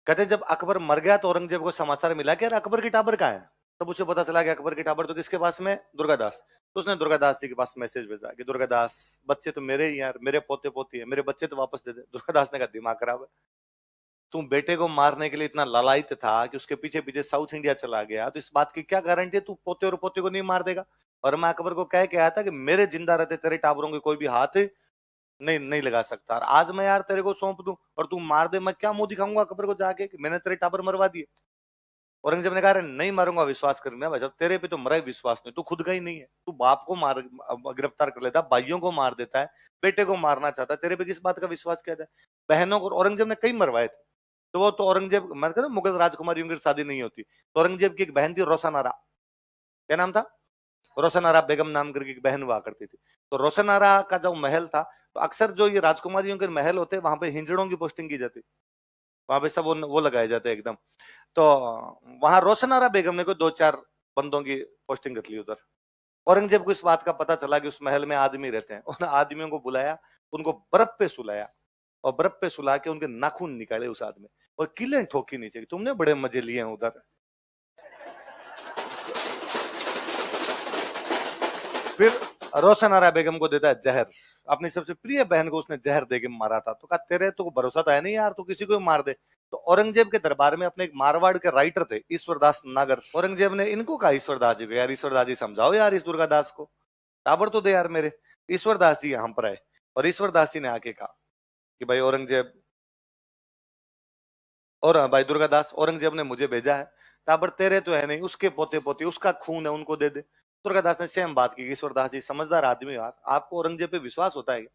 कहते जब अकबर मर गया तो औरंगजेब को समाचार मिला कि यार अकबर की टाबर कहाँ है। तब उसे पता चला कि अकबर की टाबर तो किसके पास में, दुर्गादास। तो उसने दुर्गादास जी के पास मैसेज भेजा कि दुर्गादास, बच्चे तो मेरे ही यार, मेरे पोते पोती है, मेरे बच्चे तो वापस दे दे। दुर्गादास ने कहा दिमाग खराब है, तुम बेटे को मारने के लिए इतना लालायित था कि उसके पीछे पीछे साउथ इंडिया चला गया, तो इस बात की क्या गारंटी है तू पोते और पोते को नहीं मार देगा। और मैं अकबर को कह के आया था कि मेरे जिंदा रहते तेरे टाबरों के कोई भी हाथ नहीं नहीं लगा सकता, और आज मैं यार तेरे को सौंप दूं और तू मार दे, मैं क्या मुंह दिखाऊंगा अकबर को जाके कि मैंने तेरे टाबर मरवा दिए। औरंगजेब ने कहा अरे नहीं मारूंगा, विश्वास कर। मैं भाई साहब तेरे पे तो मरा ही विश्वास नहीं, तू खुद का ही नहीं है, तू बाप को मार गिरफ्तार कर लेता, भाइयों को मार देता है, बेटे को मारना चाहता है, तेरे पे किस बात का विश्वास किया जाए। बहनों को औरंगजेब ने कई मरवाए थे। तो वो तो औरंगजेब, मैं कहता मुगल राजकुमारियों की शादी नहीं होती, तो औरंगजेब की एक बहन थी रोशनारा, क्या नाम था, रोशनारा बेगम नाम करके एक बहन हुआ करती थी। तो रोशनारा का जो महल था, तो अक्सर जो ये राजकुमारियों के महल होते वहां पे हिंजड़ों की पोस्टिंग की जाती, वहां पे सब वो लगाए जाते एकदम। तो वहां रोशनारा बेगम ने कोई 2-4 बंदों की पोस्टिंग कर ली उधर। औरंगजेब को इस बात का पता चला कि उस महल में आदमी रहते हैं, उन आदमियों को बुलाया, उनको बर्फ पे सुलाया, और बर्फ पे सुला के उनके नाखून निकाले उस आदमी, और किले ठोकी नीचे, तुमने बड़े मजे लिए हैं उधर। फिर रोशनारा बेगम को देता है जहर, अपनी सबसे प्रिय बहन को उसने जहर देके मारा था। तो कहा तेरे तो भरोसा तो है नहीं यार, तू किसी को भी मार दे। तो औरंगजेब के दरबार में अपने एक मारवाड़ के राइटर थे ईश्वरदास नागर, औरंगजेब ने इनको कहा ईश्वरदास जी को, यार ईश्वरदास जी समझाओ यार इस दुर्गादास को, टाबर तो दे यार मेरे। ईश्वरदास जी यहाँ पर आए, और ईश्वरदास जी ने आके कहा कि भाई औरंगजेब, और भाई दुर्गादास, औरंगजेब ने मुझे भेजा है, टाबर तेरे तो है नहीं, उसके पोते पोते उसका खून है, उनको दे दे। दुर्गादास ने सेम बात की, ईश्वरदास जी समझदार आदमी हो यार, आपको औरंगजेब पे विश्वास होता है क्या?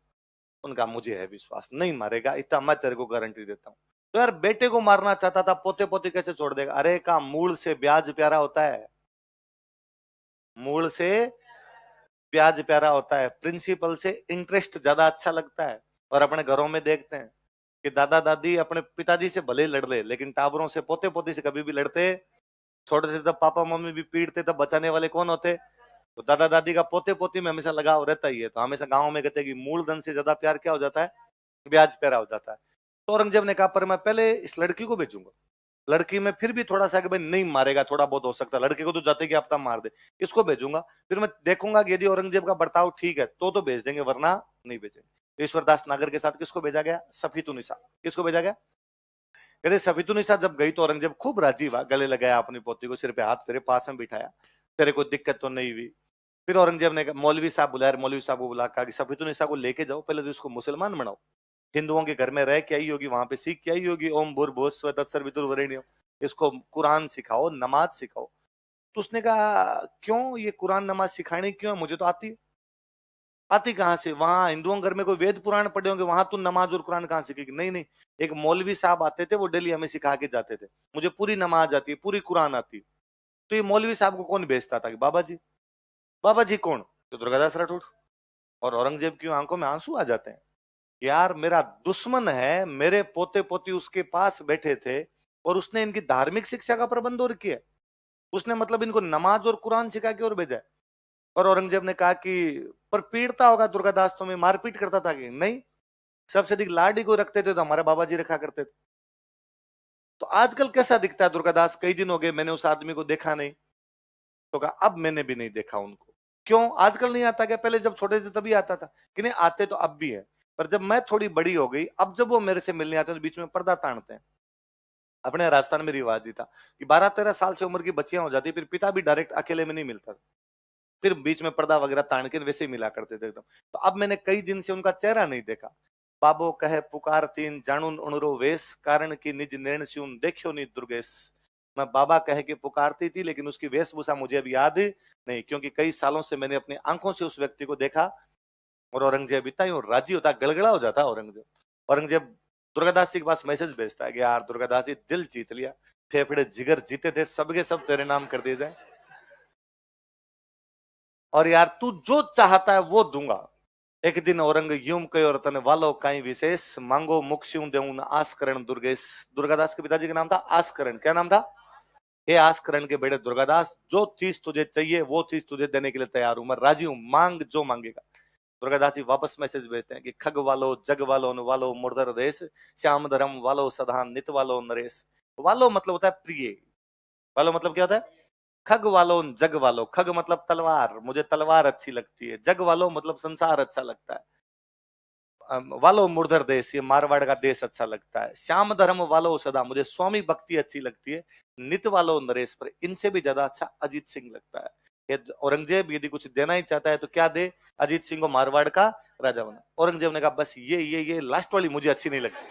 उनका मुझे है विश्वास, नहीं मारेगा, इतना मैं तेरे को गारंटी देता हूँ। तो यार बेटे को मारना चाहता था, पोते पोते कैसे छोड़ देगा? अरे का मूल से ब्याज प्यारा होता है, मूल से ब्याज प्यारा होता है, प्रिंसिपल से इंटरेस्ट ज्यादा अच्छा लगता है। और अपने घरों में देखते हैं कि दादा दादी अपने पिताजी से भले लड़ ले, लेकिन टाबरों से, पोते पोती से कभी भी लड़ते छोटे थे, तब पापा मम्मी भी पीटते, तब बचाने वाले कौन होते? तो दादा दादी का पोते पोती में हमेशा लगाव रहता ही है। तो हमेशा गांव में कहते हैं कि मूलधन से ज्यादा प्यार क्या हो जाता है? ब्याज प्यारा हो जाता है। तो औरंगजेब ने कहा पर मैं पहले इस लड़की को बेचूंगा, लड़की में फिर भी थोड़ा सा कि भाई नहीं मारेगा, थोड़ा बहुत हो सकता है, लड़के को तो जाते कि हफ्ता मार दे, इसको भेजूंगा, फिर मैं देखूंगा कि यदि औरंगजेब का बर्ताव ठीक है तो भेज देंगे, वरना नहीं भेजेंगे। ईश्वरदास नागर के साथ किसको भेजा गया? सफीतुनिसा। किसको भेजा गया? कहते सफीतुनिसा जब गई तो औरंगजेब खूब राजी हुआ, गले लगाया अपनी पोती को, सिर पे हाथ फेरे, पास में बिठाया, तेरे को दिक्कत तो नहीं हुई। फिर औरंगजेब ने मौलवी साहब बुलाया, मौलवी साहब को बुला कहा कि सफीतुनिसा को लेके जाओ, पहले तो इसको मुसलमान बनाओ, हिंदुओं के घर में रह के आई होगी, वहां पे सीख के आई होगी, ओम भूर्भुवस्सुवः तत्सर्ववितुर्वरेण्यम, इसको कुरान सिखाओ, नमाज सिखाओ। तो उसने कहा क्यों ये कुरान नमाज सिखानी क्यों है, मुझे तो आती है। आती कहाँ से? वहां हिंदुओं घर में कोई वेद पुराण पढ़े होंगे, वहां तू नमाज और कुरान कहाँ सीखेगी? नहीं नहीं, एक मौलवी साहब आते थे, वो डेली हमें सिखा के जाते थे, मुझे पूरी नमाज आती है, पूरी कुरान आती है। तो ये मौलवी साहब को कौन भेजता था? कि बाबा जी। बाबा जी कौन? तो दुर्गादास राठौड़। और औरंगजेब की आंखों में आंसू आ जाते हैं, यार मेरा दुश्मन है, मेरे पोते पोती उसके पास बैठे थे, और उसने इनकी धार्मिक शिक्षा का प्रबंध और किया, उसने मतलब इनको नमाज और कुरान सिखा के और भेजा है। और औरंगजेब ने कहा कि पर पीड़ता होगा दुर्गादास, तुम्हें मारपीट करता था? कि नहीं, सबसे अधिक लाडी को रखते थे तो हमारे बाबा जी रखा करते थे। तो आजकल कैसा दिखता है दुर्गादास? कई दिन हो गए मैंने उस आदमी को देखा नहीं। तो कहा अब मैंने भी नहीं देखा उनको। क्यों आजकल नहीं आता क्या? पहले जब छोटे थे तभी आता था। कि नहीं, आते तो अब भी है, पर जब मैं थोड़ी बड़ी हो गई, अब जब वो मेरे से मिलने आते हैं तो बीच में पर्दा तानते हैं। अपने राजस्थान में रिवाज ही था कि 12-13 साल से उम्र की बच्चियां हो जाती, फिर पिता भी डायरेक्ट अकेले में नहीं मिलता, फिर बीच में पर्दा वगैरह तान के वैसे ही मिला करते थे एकदम। तो अब मैंने कई दिन से उनका चेहरा नहीं देखा। बाबो कहे पुकार तीन जानुन उणरो वेश, कारण की निज नैन स्यून देखियो नी दुर्गेश। मैं बाबा कहे कि पुकारती थी, लेकिन उसकी वेशभूषा मुझे अभी याद नहीं, क्योंकि कई सालों से मैंने अपनी आंखों से उस व्यक्ति को देखा। और औरंगजेब इतना ही राजी होता, गड़गड़ा हो जाता औरंगजेब। औरंगजेब दुर्गादास जी के पास मैसेज भेजता है कि यार दुर्गादास जी दिल जीत लिया, फेफड़े जिगर जीते थे, सबके सब तेरे नाम कर दिए जाए, और यार तू जो चाहता है वो दूंगा। एक दिन औरंग यूं कयो रतन वालो काई विशेष, मांगो मुक्ष्यूं देऊं आस्करण दुर्गेश। दुर्गादास के पिताजी का नाम था आस्करण। क्या नाम था? हे आस्करण के बेटे दुर्गादास, जो चीज तुझे चाहिए वो चीज तुझे देने के लिए तैयार हूं, मैं राजी हूं, मांग जो मांगेगा। दुर्गादास जी वापस मैसेज भेजते हैं कि खग वालो जग वालो न वालो मुर्दर देश, श्याम धर्म वालो सदा नित वालो नरेश। वालो मतलब होता है प्रिय। वालो मतलब क्या होता है? खग वालो जग वालो। खग मतलब तलवार, मुझे तलवार अच्छी लगती है। जग वालो मतलब संसार अच्छा लगता है। वालो मुरधर देश, ये मारवाड़ का देश अच्छा लगता है। श्याम धर्म वालो सदा, मुझे स्वामी भक्ति अच्छी लगती है। नित वालो नरेश पर, इनसे भी ज्यादा अच्छा अजीत सिंह लगता है। औरंगजेब यदि कुछ देना ही चाहता है तो क्या दे? अजीत सिंह को मारवाड़ का राजा बना। औरंगजेब ने कहा बस ये लास्ट वाली मुझे अच्छी नहीं लगती,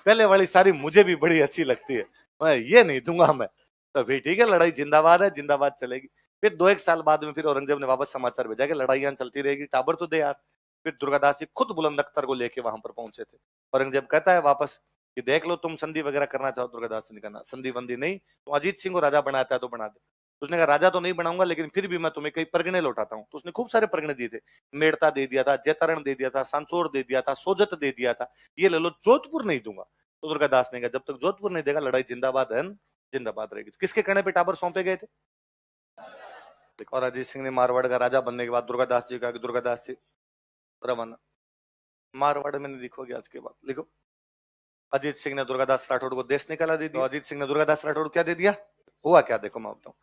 पहले वाली सारी मुझे भी बड़ी अच्छी लगती है, मैं ये नहीं दूंगा मैं। तो फिर ठीक है, लड़ाई जिंदाबाद है, जिंदाबाद चलेगी। फिर 2-1 साल बाद में फिर औरंगजेब ने वापस समाचार भेजा कि लड़ाइयां चलती रहेगी, टाबर तो दे यार। फिर दुर्गादास जी खुद बुलंद अख्तर को लेके वहां पर पहुंचे थे। औरंगजेब कहता है वापस कि देख लो तुम संधि वगैरह करना चाहो दुर्गादास से, नहीं करना संधि वंधि नहीं, तो अजीत सिंह को राजा बनाता है तो बना दे। तो उसने कहा राजा तो नहीं बनाऊंगा, लेकिन फिर भी मैं तुम्हें कई परगने लौटाता हूँ। तो उसने खूब सारे परगने दिए थे। मेड़ता दे दिया था, जैतारण दे दिया था, सांचौर दे दिया था, सोजत दे दिया था। ये ले लो, जोधपुर नहीं दूंगा। तो दुर्गादास ने कहा जब तक जोधपुर नहीं देगा लड़ाई जिंदाबाद है, जिंदाबाद रहेगी। तो किसके कहने पे टाबर सौंपे गए थे? और अजीत सिंह ने मारवाड़ का राजा बनने के बाद दुर्गादास जी कहा कि दुर्गादास जी रवाना, मारवाड़ में नहीं लिखोगे आज के बाद, लिखो। अजीत सिंह ने दुर्गादास राठौड़ को देश निकाला दे दिया। अजीत सिंह ने दुर्गादास राठौड़ को क्या दे दिया? हुआ क्या देखो मैं बताऊं।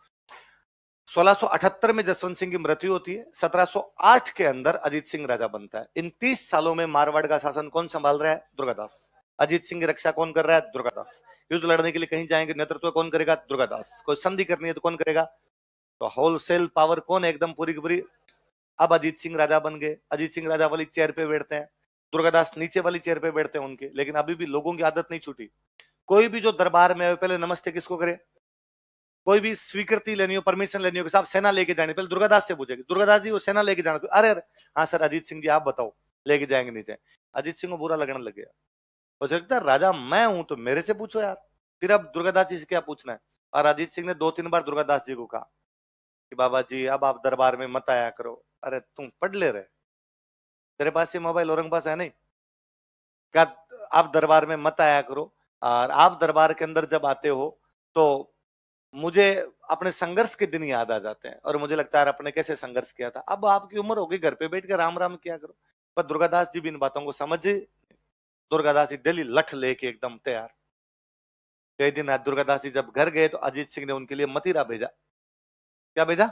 1678 में जसवंत सिंह की मृत्यु होती है। 1708 के अंदर अजीत सिंह राजा बनता है। इन 30 सालों में मारवाड़ का शासन कौन संभाल रहा है? दुर्गादास। अजीत सिंह की रक्षा कौन कर रहा है? दुर्गादास। युद्ध लड़ने के लिए कहीं जाएंगे, नेतृत्व कौन करेगा? दुर्गादास। कोई संधि करनी है तो कौन करेगा? तो होलसेल पावर कौन है एकदम पूरी की पूरी? अब अजीत सिंह राजा बन गए। अजीत सिंह राजा वाली चेयर पे बैठते हैं, दुर्गादास नीचे वाली चेयर पे बैठते हैं उनके। लेकिन अभी भी लोगों की आदत नहीं छूटी। कोई भी जो दरबार में आए पहले नमस्ते किसको करे? कोई भी स्वीकृति लेनी हो, परमिशन लेनी हो कि साहब सेना लेके जानी, पहले दुर्गादास से पूछेगी, दुर्गादास जी वो सेना लेके जाना, अरे अरे हाँ सर अजीत सिंह जी आप बताओ लेके जाएंगे नहीं जाए। अजीत सिंह को बुरा लगने लग गया। हो सकता है राजा मैं हूं तो मेरे से पूछो यार, फिर अब दुर्गादास जी से क्या पूछना है। और अजीत सिंह ने 2-3 बार दुर्गादास जी को कहा कि बाबा जी अब आप दरबार में मत आया करो। अरे तुम पढ़ ले रहे, तेरे पास ये मोबाइल औरंग पास है नहीं, क्या आप दरबार में मत आया करो। और आप दरबार के अंदर जब आते हो तो मुझे अपने संघर्ष के दिन याद आ जाते हैं, और मुझे लगता है अपने कैसे संघर्ष किया था। अब आपकी उम्र होगी, घर पे बैठ के राम राम किया करो। पर दुर्गादास जी भी इन बातों को समझ, दुर्गादास जी दिल्ली लठ लेके एकदम तैयार। कई दिन दुर्गादास जी जब घर गए तो अजीत सिंह ने उनके लिए मदिरा भेजा। क्या भेजा?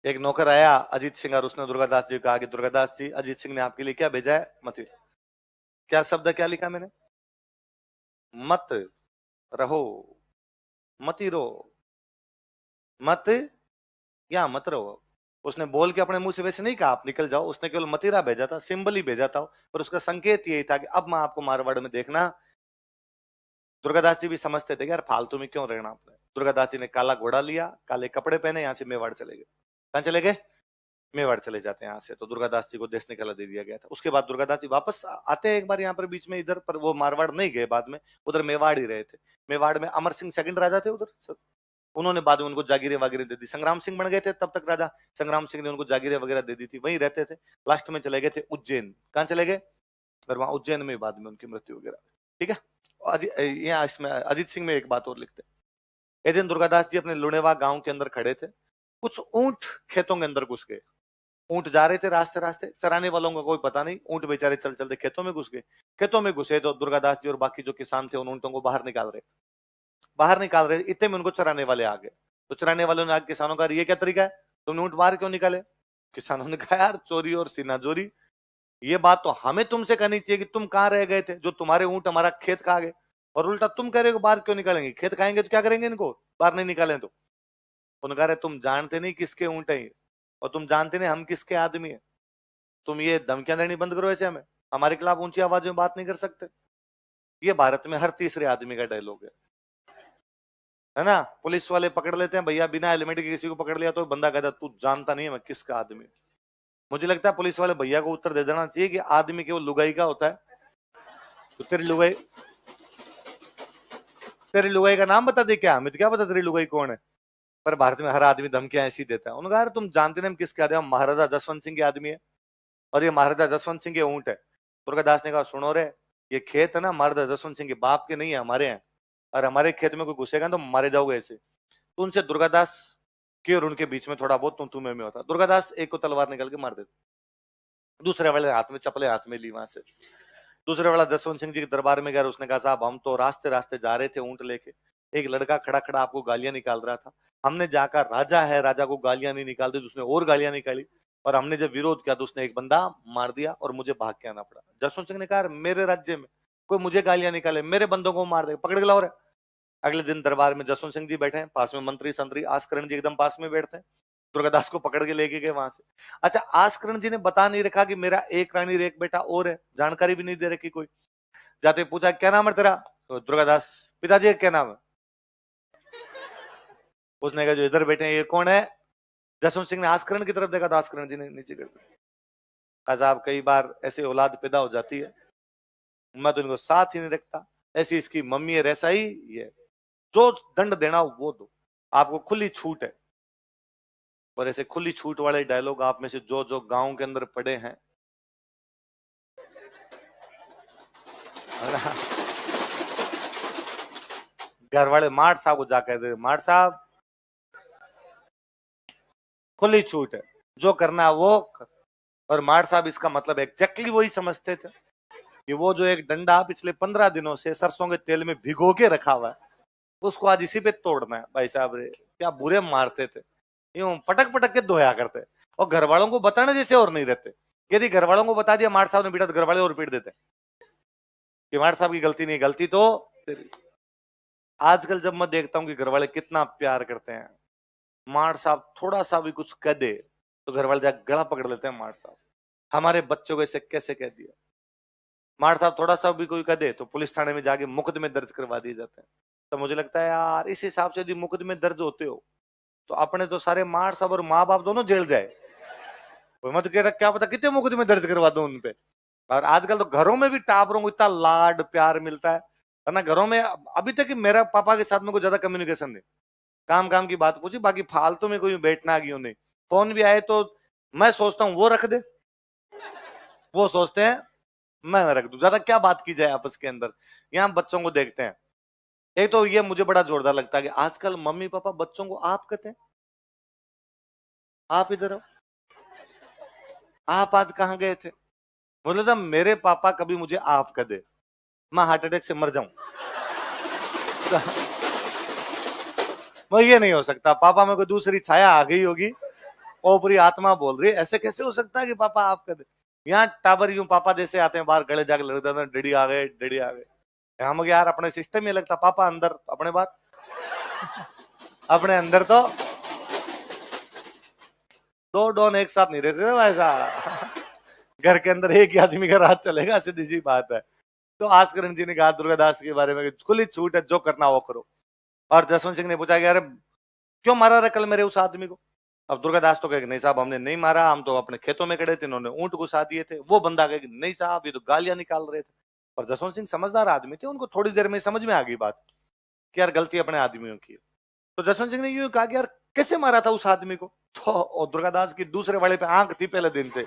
एक नौकर आया अजीत सिंह, और उसने दुर्गादास जी को कहा कि दुर्गादास जी अजीत सिंह ने आपके लिए क्या भेजा है? मदिरा। क्या शब्द क्या लिखा मैंने? मत रहो, मती रहो, मत या मत रहो। उसने बोल के अपने मुंह से वैसे नहीं कहा आप निकल जाओ, उसने केवल मतीरा भेजा था, सिंबल ही भेजा था। और उसका संकेत यही था कि अब मैं आपको मारवाड़ में देखना। दुर्गादास जी भी समझते थे कि यार फालतू में क्यों रहना आपने। दुर्गादास जी ने काला घोड़ा लिया, काले कपड़े पहने, यहाँ से मेवाड़ चले गए। कहां चले गए? मेवाड़ चले जाते हैं यहाँ से। तो दुर्गादास जी को देश निकाला दे दिया गया था। उसके बाद दुर्गादास जी वापस आते हैं एक बार यहाँ पर बीच में इधर, पर वो मारवाड़ नहीं गए, बाद में उधर मेवाड़ ही रहे थे। मेवाड़ में अमर सिंह सेकंड राजा थे उधर, उन्होंने बाद में उनको जागीरें वगैरह दे दी। संग्राम सिंह बन गए थे तब तक राजा, संग्राम सिंह ने उनको जागीरें वगैरह दे दी थी, वहीं रहते थे। लास्ट में चले गए थे उज्जैन। कहाँ चले गए? और वहां उज्जैन में बाद में उनकी मृत्यु वगैरह। ठीक है, यहाँ इसमें अजीत सिंह में एक बात और लिखते हैं। एक दिन दुर्गादास जी अपने लुणेवा गांव के अंदर खड़े थे, कुछ ऊंट खेतों के अंदर घुस गए। ऊंट जा रहे थे रास्ते रास्ते, चराने वालों का कोई पता नहीं, ऊंट बेचारे चल चलते खेतों में घुस गए। खेतों में घुसे तो दुर्गादास जी और बाकी जो किसान थे उन ऊंटों को बाहर निकाल रहे। इतने में उनको चराने वाले आ गए। तो चराने वालों ने आगे किसानों का ये क्या तरीका है, तुमने ऊंट बाहर क्यों निकाले? किसानों ने कहा यार चोरी और सीनाजोरी, ये बात तो हमें तुमसे कहनी चाहिए कि तुम कहाँ रह गए थे, जो तुम्हारे ऊंट हमारा खेत खा गए, और उल्टा तुम कह रहे हो बाहर क्यों निकालेंगे? खेत खाएंगे तो क्या करेंगे इनको, बाहर नहीं निकालें तो? उन्होंने कहा तुम जानते नहीं किसके ऊंट है, और तुम जानते नहीं हम किसके आदमी है। तुम ये धमकियां देनी बंद करो, ऐसे हमें हमारे खिलाफ ऊंची आवाज में बात नहीं कर सकते। ये भारत में हर तीसरे आदमी का डायलॉग है ना। पुलिस वाले पकड़ लेते हैं भैया बिना हेलमेट के, किसी को पकड़ लिया तो बंदा कहता तू जानता नहीं है मैं किसका आदमी। मुझे लगता है पुलिस वाले भैया को उत्तर दे देना चाहिए कि आदमी केवल लुगाई का होता है। तो तेरी लुगाई का नाम बता दे, क्या हमें तो क्या पता तेरी लुगाई कौन है। पर भारत में हर आदमी धमकियां ऐसी देता है। उन्होंने कहा तुम जानते नहीं हम किसके आदमी, हम महाराजा जसवंत सिंह के आदमी है, और ये महाराजा जसवंत सिंह के ऊंट है। दुर्गादास ने कहा सुनो रे, ये खेत है ना महाराजा जसवंत सिंह के बाप के नहीं है, हमारे हैं, और हमारे खेत में कोई घुसेगा तो मारे जाओगे ऐसे। तो उनसे दुर्गादास के और उनके बीच में थोड़ा बहुत तुम तुम्हें में होता। दुर्गादास एक को तलवार निकल के मार देते, दूसरे वाले हाथ में चपले हाथ में ली वहां से। दूसरे वाला जसवंत सिंह जी के दरबार में गया, उसने कहा साहब हम तो रास्ते रास्ते जा रहे थे ऊंट लेके, एक लड़का खड़ा खड़ा आपको गालियां निकाल रहा था, हमने जाकर राजा है राजा को गालियां नहीं निकालते, तो उसने और गालियां निकाली, और हमने जब विरोध किया तो उसने एक बंदा मार दिया और मुझे भाग के आना पड़ा। जसवंत सिंह ने कहा मेरे राज्य में कोई मुझे गालियां निकाले, मेरे बंदों को मार दे, पकड़ के लाओ रे। अगले दिन दरबार में जसवंत सिंह जी बैठे हैं, पास में मंत्री संतरी, आस्करण जी एकदम पास में बैठते हैं, दुर्गादास को पकड़ के लेके गए वहां से। अच्छा, आस्करण जी ने बता नहीं रखा कि मेरा एक रानी एक बेटा और है, जानकारी भी नहीं दे रखी कोई। जाते पूछा क्या नाम है तेरा, तो दुर्गादास, पिताजी क्या नाम है, उसने कहा जो इधर बैठे हैं ये कौन है। जसवंत सिंह ने आस्करण की तरफ देखा तो आस्करण जी ने नीचे कर दिया। कहा साहब कई बार ऐसी औलाद पैदा हो जाती है, मैं तो इनको साथ ही नहीं रखता, ऐसी इसकी मम्मी है, ऐसा ही ये, जो दंड देना वो दो, आपको खुली छूट है। और ऐसे खुली छूट वाले डायलॉग आप में से जो जो गांव के अंदर पड़े हैं, घर वाले माठ साहब को जाकर दे, माठ साहब खुली छूट है, जो करना है वो कर। और माठ साहब इसका मतलब एग्जैक्टली वही समझते थे कि वो जो एक डंडा पिछले 15 दिनों से सरसों के तेल में भिगो के रखा हुआ है, उसको आज इसी पे तोड़ना है। भाई साहब रे क्या बुरे मारते थे, यूं पटक पटक के धोया करते, और घर वालों को बताने जैसे और नहीं रहते। यदि घर वालों को बता दिया माठ साहब ने पीटा तो घर वाले और पीट देते कि माठ साहब की गलती नहीं, गलती तो तेरी। आजकल जब मैं देखता हूँ कि घर वाले कितना प्यार करते हैं, माठ साहब थोड़ा सा भी कुछ कह दे तो घर वाले जाकर गला पकड़ लेते हैं, माठ साहब हमारे बच्चों को ऐसे कैसे कह दिया। माठ साहब थोड़ा सा भी कोई कह दे तो पुलिस थाने में जाके मुकदमे दर्ज करवा दिए जाते हैं। तो मुझे लगता है यार इस हिसाब से यदि मुकदमे दर्ज होते हो तो अपने तो सारे माठ साहब और माँ बाप दोनों जेल जाए। मैं तो कह रहा क्या पता कितने मुकदमे दर्ज करवा दो उनपे। और आजकल तो घरों में भी टाबरों को इतना लाड प्यार मिलता है ना, घरों में अभी तक मेरा पापा के साथ में कोई ज्यादा कम्युनिकेशन नहीं, काम काम की बात पूछी, बाकी फालतू में कोई बैठना क्यों नहीं। फोन भी आए तो मैं सोचता हूँ वो रख दे, वो सोचते हैं मैं रख दूं, ज्यादा क्या बात की जाए आपस के अंदर। यहाँ बच्चों को देखते हैं, एक तो ये मुझे बड़ा जोरदार लगता है कि आजकल मम्मी पापा बच्चों को आप कहते हैं, आप इधर हो, आप आज कहाँ गए थे। मुझे लगता मेरे पापा कभी मुझे आप कह दे मैं हार्ट अटैक से मर जाऊं। मैं ये नहीं हो सकता, पापा में कोई दूसरी छाया आ गई होगी, ओपरी आत्मा बोल रही है, ऐसे कैसे हो सकता है कि पापा आप कह दे। यहाँ टाबर यूं पापा जैसे आते हैं बाहर गले जाके लगता है डैडी आ गए डैडी आ गए। हम यार अपने सिस्टम में लगता पापा अंदर अपने बात अपने अंदर तो दो डॉन एक साथ नहीं रह सकते ऐसा। घर के अंदर एक ही आदमी का राज चलेगा, सीधी सी बात है। तो आस्करण जी ने कहा दुर्गादास के बारे में खुली छूट है, जो करना वो करो। और जसवंत सिंह ने पूछा कि अरे क्यों मारा रहा कल मेरे उस आदमी को। अब दुर्गादास तो कहे नहीं साहब हमने नहीं मारा, हम तो अपने खेतों में खड़े थे, इन्होंने ऊंट घुसा दिए थे। वो बंदा कहे नहीं साहब ये तो गालियां निकाल रहे थे। और जसवंत सिंह समझदार आदमी थे, उनको थोड़ी देर में समझ में आ गई बात कि यार गलती अपने आदमियों की। तो जसवंत सिंह ने यूं कहा कि यार कैसे मारा था उस आदमी को। तो और दुर्गादास की दूसरे वाले पे आंख थी पहले दिन से,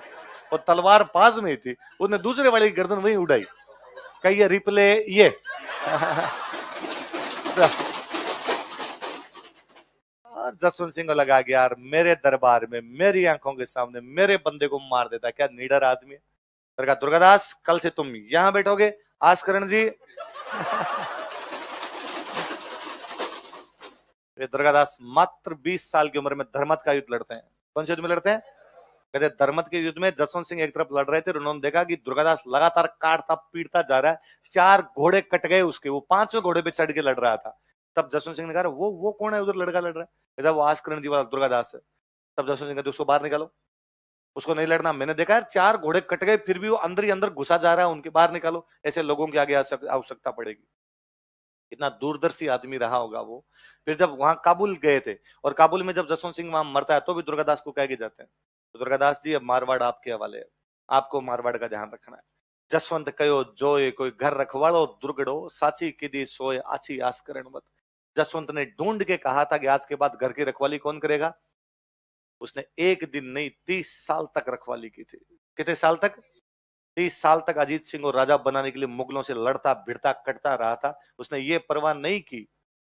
और तलवार पास में ही थी, उसने दूसरे वाले की गर्दन वहीं उड़ाई, कही ये रिप्ले ये। और जसवंत सिंह को लगा कि यार मेरे दरबार में मेरी आंखों के सामने मेरे बंदे को मार देता, क्या निडर आदमी है। फिर कहा दुर्गादास कल से तुम यहां बैठोगे, आस्करण जी। ये दुर्गादास मात्र 20 साल की उम्र में धर्मत का युद्ध लड़ते हैं। कौन से युद्ध में लड़ते हैं, कहते धर्मत के युद्ध में जसवंत सिंह एक तरफ लड़ रहे थे, उन्होंने देखा कि दुर्गादास लगातार काटता पीटता जा रहा है, 4 घोड़े कट गए उसके, वो 5वें घोड़े पे चढ़ के लड़ रहा था। तब जसवंत सिंह ने कहा वो कौन है उधर लड़का लड़ रहा है, कहता वो आस्करण जी वाला दुर्गादास है। तब जसवंत सिंह कहते उसको बाहर निकालो, उसको नहीं लड़ना, मैंने देखा यार 4 घोड़े कट गए फिर भी वो अंदर ही अंदर घुसा जा रहा है, उनके बाहर निकालो, ऐसे लोगों के आगे आवश्यकता पड़ेगी। कितना दूरदर्शी आदमी रहा होगा वो। फिर जब वहां काबुल गए थे, और काबुल में जब जसवंत सिंह वहां मरता है तो भी दुर्गादास को कह के जाते हैं तो दुर्गादास जी अब मारवाड़ आपके हवाले है, आपको मारवाड़ का ध्यान रखना है। जसवंत कयो जोए कोई घर रखवाड़ो दुर्गड़ो, साची किदी सोए आची आस्करण मत। जसवंत ने ढूंढ के कहा था कि आज के बाद घर की रखवाली कौन करेगा। उसने एक दिन नहीं 30 साल तक रखवाली की थी। कितने साल तक, 30 साल तक अजीत सिंह को राजा बनाने के लिए मुगलों से लड़ता भिड़ता कटता रहा था। उसने ये परवाह नहीं की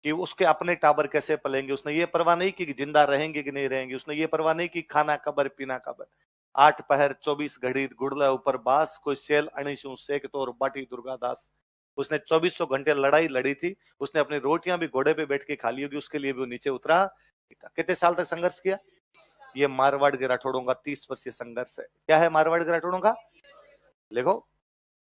कि उसके अपने टाबर कैसे पलेंगे, उसने ये परवाह नहीं की कि जिंदा रहेंगे कि नहीं रहेंगे, उसने ये परवाह नहीं की खाना कबर पीना कबर। 8 पहर 24 घड़ी गुड़ला ऊपर बास, कोई सेल अणिशु सेक तोर बाटी दुर्गादास। उसने 2400 घंटे लड़ाई लड़ी थी, उसने अपनी रोटियां भी घोड़े पे बैठ के खा ली होगी, उसके लिए भी वो नीचे उतरा। कितने साल तक संघर्ष किया? ये मारवाड़ के राठौड़ों का 30 वर्षीय संघर्ष है। क्या है मारवाड़ के राठौड़ों का? देखो